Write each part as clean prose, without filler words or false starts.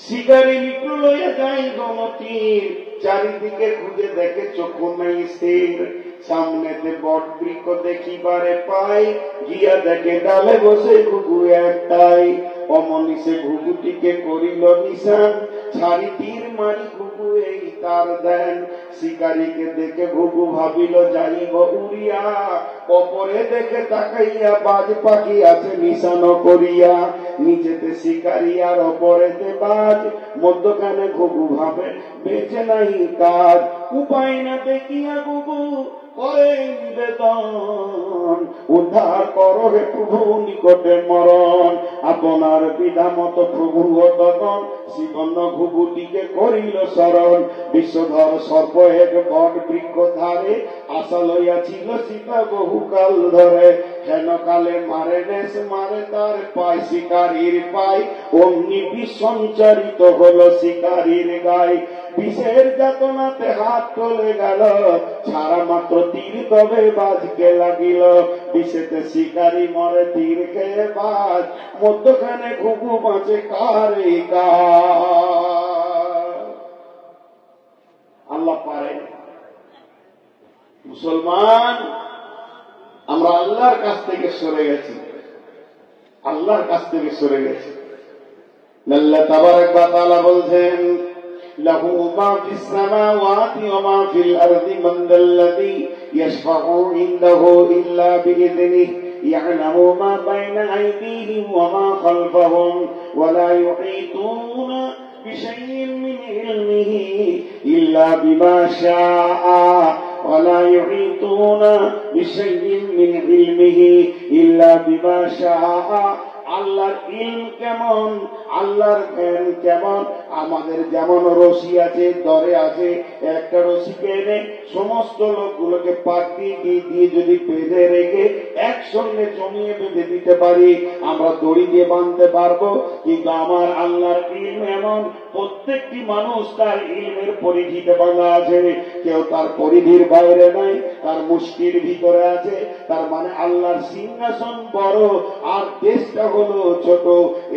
শিকারী বিপ্র লইয়া যায় গণতীর, চারিদিকে খুঁজে দেখে চক্ষু নাই স্থির। সামনেতে বট বৃক্ষ দেখিবারে পাই, গিয়া দেখে ডালে বসে ঘুঘু একটাই। অমনিষে ঘুঘুটিকে করিল নিশান, ছাড়ি তীর মারি ঘুঘু এই তার দেন। শিকারীকে দেখে ঘুঘু ভাবিল যাইব উড়িয়া, অপরে দেখে তাকাইয়া বাজ পাখি আছে নিশানো করিয়া। নিচেতে শিকারী আর অপরেতে বাজ, মধ্যখানে ঘুঘু ভাবে বেঁচে নাই কাজ। উপায় না দেখিয়া ঘুঘু করে নিবেদন, উদ্ধার করো হে প্রভু নিকটে মরণ। আপনার বিধা মতো প্রভু তখন শিবন্ন ঘুঘুটিকে করিল শরণ। বিশ্বধর সর্প এক বট বৃক্ষ ধারে, আশা লইয়াছিল সীতা বহুকাল ধরে। হেন কালে মারে নেশ মারে তার পায় শিকারীর পায়, অগ্নি বিষ সঞ্চারিত হলো শিকারীর গায়ে। বিষের যাতনাতে হাত চলে গেল, ছাড়া মাত্র তীর তবে বাজকে লাগিল। বিষেতে শিকারী মরে তীর খেয়ে বাজ, মধ্যখানে ঘুঘু বাঁচে কারে কার। আল্লাহ পারে। মুসলমান, আমরা আল্লাহর কাছ থেকে সরে গেছি, আল্লাহর কাছ থেকে সরে গেছি। আল্লাহ তাবারক ওয়া তাআলা বলছেন, লাহু মা ফিস সামাওয়াতি ওয়া মা ফিল আরদি মান যাল্লাযী ইয়াশফাউ ইনদাহু ইল্লা বিইذনিহি ইয়া'লামু মা বাইনা আইদিহিম ওয়া মা খালফাহুম ওয়া লা ইউহীতুনা বিশাইইন মিন ইলমিহি ইল্লা বিমা শাআ ওয়া লা ইউহীতুনা বিশাইইন মিন ইলমিহি ইল্লা বিমা শাআ। আল্লাহর ইলম কেমন, আল্লাহর জ্ঞান কেমন। আমাদের যেমন রশি আছে, দরে আছে, একটা রশিকে এনে সমস্ত লোকগুলোকে পাটি দিয়ে যদি বেঁধে রেখে একসঙ্গে জমিয়ে বেঁধে দিতে পারি, আমরা দড়ি দিয়ে বাঁধতে পারবো। কিন্তু আমার আল্লাহর ইলম এমন, প্রত্যেকটি মানুষ তার ইলমের পরিধিতে বাঁধা আছে। কেউ তার পরিধির বাইরে নাই, তার মুষ্টির ভিতরে আছে। তার মানে আল্লাহর সিংহাসন বড় আর দেশটা হলো ছোট।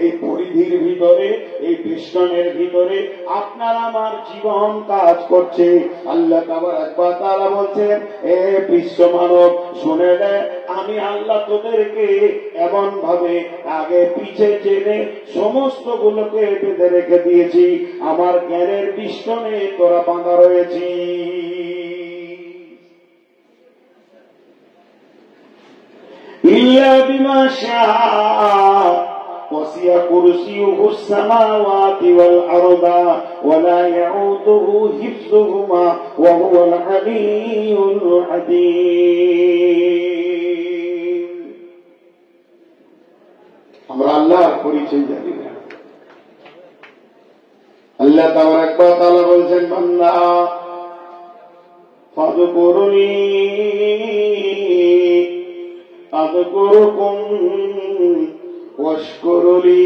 এই পরিধির ভিতরে, এই বেষ্টনের ভিতরে আপনার আমার জীবন কাজ করছে। আল্লাহ তাবারক ওয়া তাআলা বলছেন, এ বিশ্ব মানব শুনে নে, আমি আল্লাহ তোদেরকে এমন ভাবে আগে পিছে চেনে সমস্ত গুলোকে বেঁধে রেখে দিয়েছি। আমার জ্ঞানের বেষ্টনে তোরা বাঁধা রয়েছি। ইল্লা বিমা শাআ ওয়াসিয়া কুরসিয়ুহু সামাওয়াতি ওয়াল আরদা ওয়া লা ইয়াউদুহু হিফযুহুমা ওয়া হুয়াল আলিয়্যুল আযীম। আমরা আল্লাহর পরিচয় জানি না। আল্লাহ তাবারক ওয়া তাআলা বলেন, বান্দা ফাযকুরুনি আযকুরুকুম ওয়াশকুরুলি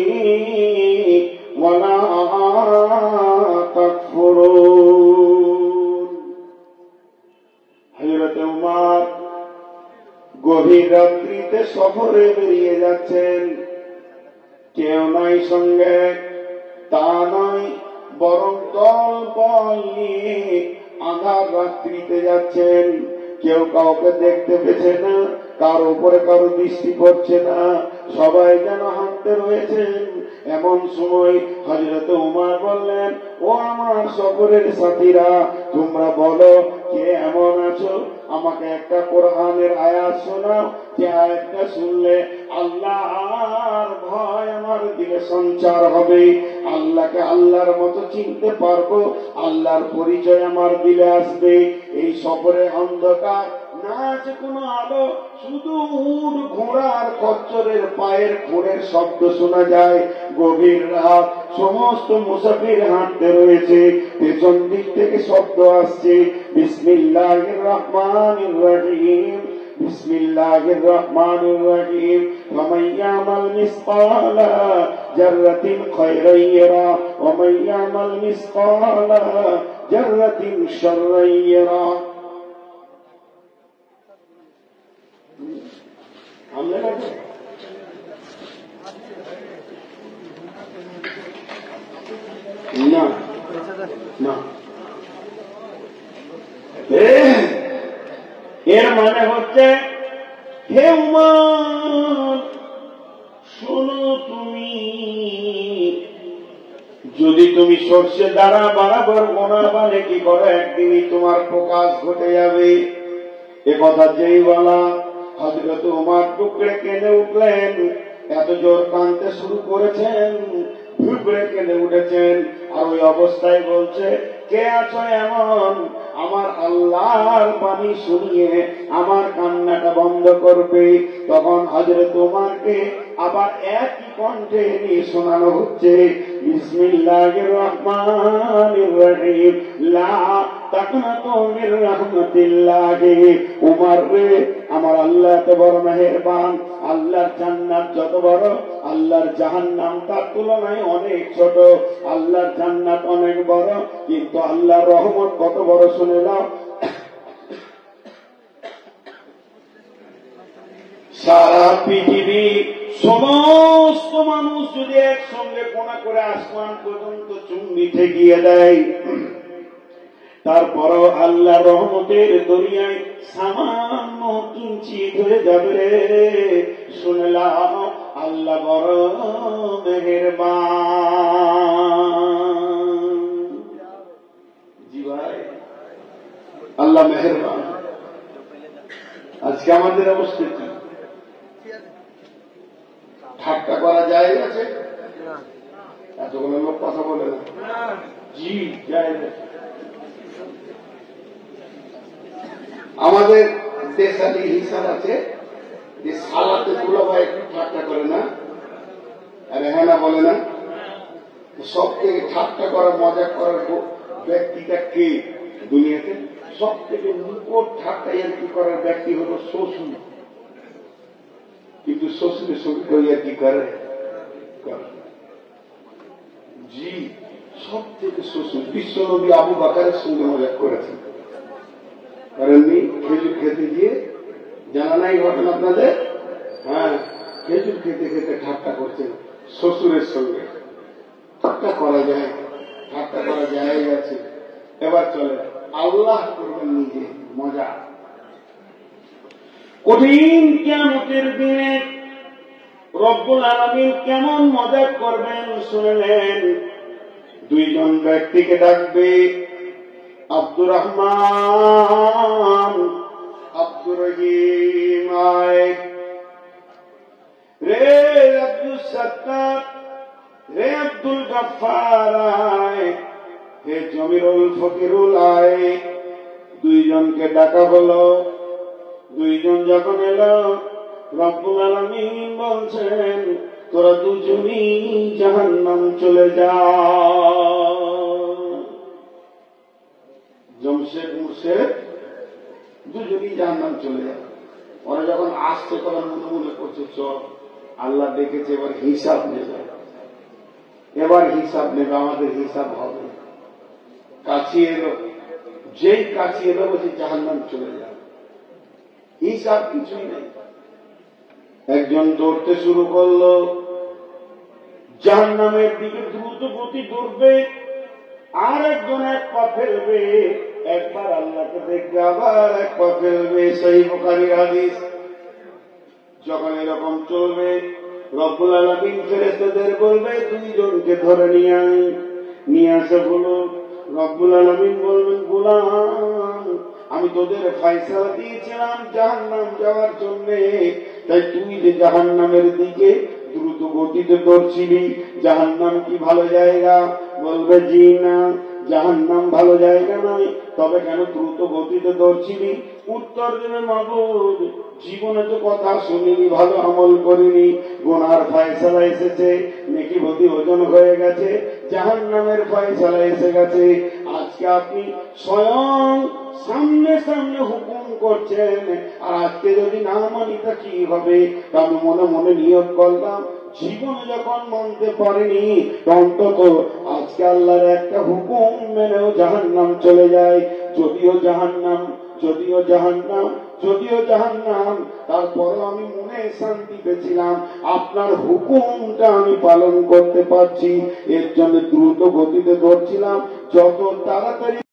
ওয়া লা তাকফুরুন। হযরত উমর গভীর রাত্রিতে সফরে বেরিয়ে যাচ্ছেন, কেউ নাই সঙ্গে, তা নয়, বরং দল বল নিয়ে আঁধার রাত্রিতে যাচ্ছেন। কেউ কাউকে দেখতে পেছে না, কার উপরে কারো দৃষ্টি পড়ছে না, সবাই যেন হাঁটতে রয়েছেন। এমন সময় হযরত উমর বললেন, ও আমার সফরের সাথীরা, তোমরা বলো কে এমন আছো, আমাকে একটা কোরআনের আয়াত শোনাও, যে আয়াতটা শুনলে আল্লাহর ভয় আমার দিলে সঞ্চার হবে, আল্লাহকে আল্লাহর মতো চিনতে পারবো, আল্লাহর পরিচয় আমার দিলে আসবে। এই সফরে অন্ধকার, না আছে কোনো আলো, শুধু উট ঘোড়ার খচ্চরের পায়ের খুঁড়ের শব্দ শোনা যায়। গভীর রাত, সমস্ত মুসাফির হাঁটতে রয়েছে, পেছন দিক থেকে শব্দ আসছে, বিসমিল্লাহির রহমানির রহিম, বিসমিল্লাহির রহমানির রহিম। ফামান ইয়ামাল মিসকালা যাররাতিন খায়রান ইয়ারা ওয়া মান ইয়ামাল মিসকালা যাররাতিন শাররান ইয়ারা। না না, এর মানে হচ্ছে হে উমর শোনো, তুমি যদি তুমি সর্ষে দ্বারা বরাবর গোনা কি করে একদিনই তোমার প্রকাশ ঘটে যাবে। এ কথা যেই বলা হযরত ওমর টুকরে কেঁদে উঠলেন, এত জোর কাঁদতে শুরু করেছেন, টুকরে কেঁদে উঠেছেন। আর ওই অবস্থায় বলছে, কে আছো এমন আমার আল্লাহর বাণী শুনিয়ে আমার কান্নাটা বন্ধ করবে। তখন হযরত ওমরকে আবার একই কণ্ঠে নিয়ে শোনানো হচ্ছে, বিসমিল্লাহির রহমানির রহিম, লা তাকনাতু মির রাহমাতিল্লাহ। উমর রে, আমার আল্লাহ এত বড় মেহেরবান, আল্লাহর জান্নাত যত বড়, আল্লাহর জাহান্নাম তার তুলনায় অনেক ছোট। আল্লাহর জান্নাত অনেক বড়, কিন্তু আল্লাহর রহমত কত বড় শুনে নাও। সারা পৃথিবী সমস্ত মানুষ যদি একসঙ্গে কোনা করে আসমান পর্যন্ত চুম্বি ঠেকিয়ে দেয়, তারপরও আল্লাহ রহমতের দরিয়ায় সামান্য কিঞ্চিত হয়ে যাবে রে। শুনলাম আল্লাহ বড় মেহেরবান। জি ভাই, আল্লাহ মেহেরবান। আজকে আমাদের অবস্থা কি? ঠাট্টা করা যায় আছে? এতগুলো লোক কথা বলে না। জি যায়। আমাদের দেশালি হিসাব আছে যে সালাতে দুলাভাই একটু ঠাট্টা করে না, আরে হ্যাঁ না বলে না। সব থেকে ঠাট্টা করার মজা করার ব্যক্তিটা কে দুনিয়াতে? সব থেকে নিকট ঠাট্টা কি করার ব্যক্তি হল শ্বশুর। কিন্তু শ্বশুরের সঙ্গে কি করে? জি, সব থেকে শ্বশুর। বিশ্বনবী আবু বকরের সঙ্গে মজা করেছেন, কারণনি? খেজুর খেতে গিয়ে, জানা নাই ঘটনা আপনাদের? হ্যাঁ, খেজুর খেতে খেতে ঠাট্টা করছেন শ্বশুরের সঙ্গে। ঠাট্টা করা যায়, ঠাট্টা করা যায় আছে। এবার চলে আল্লাহ করবেন নিজে মজা। কঠিন কিয়ামতের দিনে রব্বুল আলামিন কেমন মজা করবেন শুনলেন। দুইজন ব্যক্তিকে ডাকবে, আব্দুর রহমান, আব্দুর রহিম আয় রে, আব্দুল সত্তার রে, আব্দুল গফফার আয়, হে জমিরুল ফকিরুল আয়। দুইজনকে ডাকা হলো। দুইজন যখন এলো, রব্বুল আলামিন বলছেন, তোরা দুজনই জাহান্নাম চলে যা। জমশেদ মুর্শেদ দুজনই জাহান্নাম চলে যায়। ওরা যখন আসছে তখন মনে মনে করছে, চল আল্লাহ ডেকেছে, এবার হিসাব নেবে, এবার হিসাব নেবে, আমাদের হিসাব হবে। কাছে এলো, যেই কাছে এলো বলছে জাহান্নাম চলে যায়, হিসাব কিছুই নেই। একজন দৌড়তে শুরু করলো, জাহান্নামের দিকে দ্রুত গতি দৌড়বে, আর একজন এক পা ফেলবে, একবার আল্লাহকে দেখবে, আবার এক পা ফেলবে। সহিহ বুখারীর হাদিস। যখন এরকম চলবে, রব্বুল আলামিন ফেরেশতাদের বলবে, দুইজনকে ধরে নিয়ে আসে বলো। রব্বুল আলামিন বলবেন, গোলাম, আমি তোদের ফয়সালা দিয়েছিলাম জাহান্নাম যাওয়ার জন্য, তাই তুই যে জাহান্নামের দিকে দ্রুত গতিতে দৌড়ছিলি, জাহান্নাম কি ভালো জায়গা? বলবে, জি না, জাহান্নাম ভালো জায়গা নয়, তবে কেন দ্রুত গতিতে দৌড়ছিলি? উত্তর দেবে, মাবুদ, জীবনে তো কথা শুনিনি, ভালো আমল করিনি, গুনার ফয়সালা এসেছে, নেকি বদি ওজন হয়ে গেছে, জাহান্নামের ফয়সালা এসে গেছে। আজকে আপনি স্বয়ং সামনে সামনে হুকুম করছেন, আর আজকে যদি না মানি তা কি হবে? আমি মনে মনে নিয়ত করলাম, জীবনে যখন মানতে পারিনি, অন্তত আজকে আল্লাহর একটা হুকুম মেনেও জাহান্নাম চলে যায়। যদিও জাহান্নাম যদিও জাহান্নাম, তারপরও আমি মনে শান্তি পেয়েছিলাম, আপনার হুকুমটা আমি পালন করতে পারছি, এর জন্য দ্রুত গতিতে দৌড়ছিলাম, যত তাড়াতাড়ি